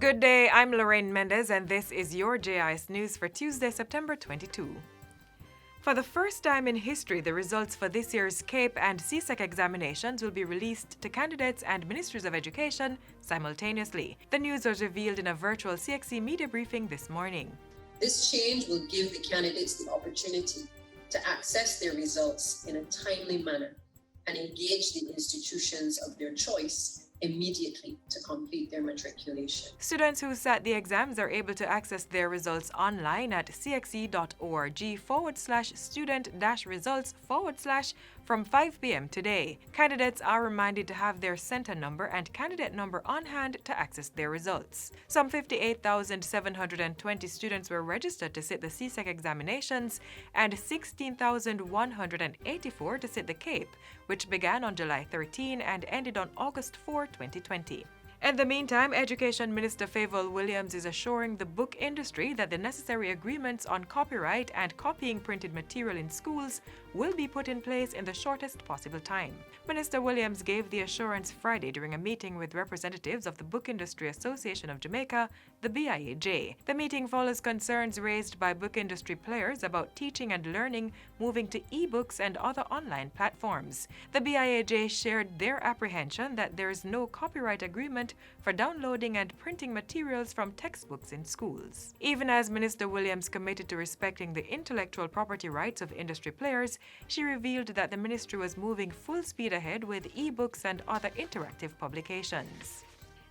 Good day, I'm Lorraine Mendez, and this is your JIS News for Tuesday, September 22. For the first time in history, the results for this year's CAPE and CSEC examinations will be released to candidates and ministries of education simultaneously. The news was revealed in a virtual CXC media briefing this morning. This change will give the candidates the opportunity to access their results in a timely manner and engage the institutions of their choice immediately to complete their matriculation. Students who sat the exams are able to access their results online at cxe.org/student-results/ from 5 p.m. today. Candidates are reminded to have their center number and candidate number on hand to access their results. Some 58,720 students were registered to sit the CSEC examinations and 16,184 to sit the CAPE, which began on July 13 and ended on August 4, 2020. In the meantime, Education Minister Favour Williams is assuring the book industry that the necessary agreements on copyright and copying printed material in schools will be put in place in the shortest possible time. Minister Williams gave the assurance Friday during a meeting with representatives of the Book Industry Association of Jamaica, the BIAJ. The meeting follows concerns raised by book industry players about teaching and learning moving to e-books and other online platforms. The BIAJ shared their apprehension that there is no copyright agreement for downloading and printing materials from textbooks in schools. Even as Minister Williams committed to respecting the intellectual property rights of industry players, she revealed that the ministry was moving full speed ahead with e-books and other interactive publications.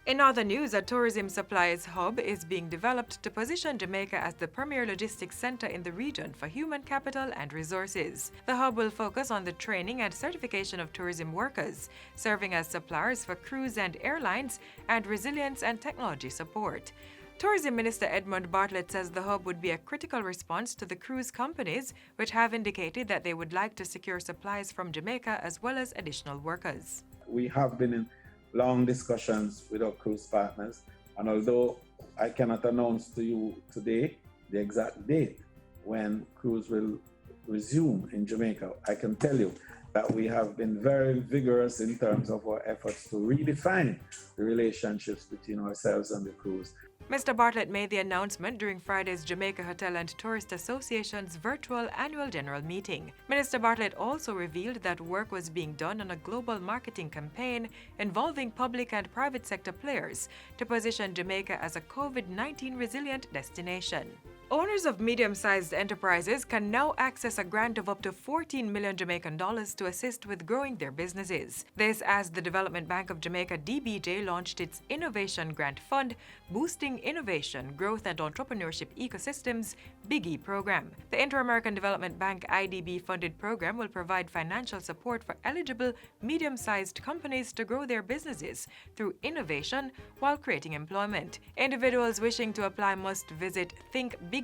In other news, a tourism supplies hub is being developed to position Jamaica as the premier logistics center in the region for human capital and resources. The hub will focus on the training and certification of tourism workers, serving as suppliers for cruise and airlines, and resilience and technology support. Tourism Minister Edmund Bartlett says the hub would be a critical response to the cruise companies, which have indicated that they would like to secure supplies from Jamaica as well as additional workers. We have been in long discussions with our cruise partners, and although I cannot announce to you today the exact date when cruise will resume in Jamaica, I can tell you that we have been very vigorous in terms of our efforts to redefine the relationships between ourselves and the cruise. Mr. Bartlett made the announcement during Friday's Jamaica Hotel and Tourist Association's virtual annual general meeting. Minister Bartlett also revealed that work was being done on a global marketing campaign involving public and private sector players to position Jamaica as a COVID-19 resilient destination. Owners of medium-sized enterprises can now access a grant of up to 14 million Jamaican dollars to assist with growing their businesses. This as the Development Bank of Jamaica (DBJ) launched its Innovation Grant Fund, Boosting Innovation, Growth and Entrepreneurship Ecosystems (BIGGI) program. The Inter-American Development Bank IDB-funded program will provide financial support for eligible medium-sized companies to grow their businesses through innovation while creating employment. Individuals wishing to apply must visit thinkbiggie.com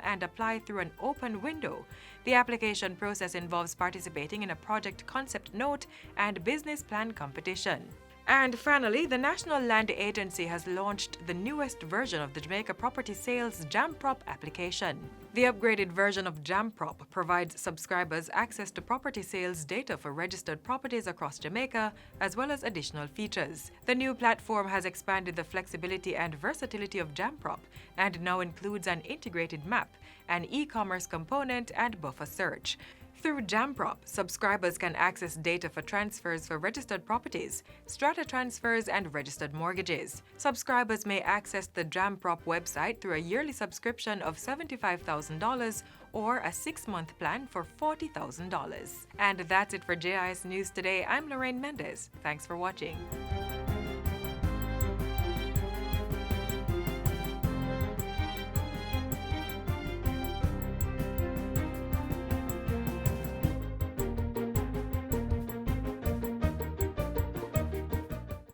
and apply through an open window. The application process involves participating in a project concept note and business plan competition. And finally, the National Land Agency has launched the newest version of the Jamaica Property Sales JAMPROP application. The upgraded version of JAMPROP provides subscribers access to property sales data for registered properties across Jamaica, as well as additional features. The new platform has expanded the flexibility and versatility of JAMPROP and now includes an integrated map, an e-commerce component, and buffer search. Through JAMPROP, subscribers can access data for transfers for registered properties, strata transfers, and registered mortgages. Subscribers may access the JAMPROP website through a yearly subscription of $75,000 or a 6-month plan for $40,000. And that's it for JIS News Today. I'm Lorraine Mendez. Thanks for watching.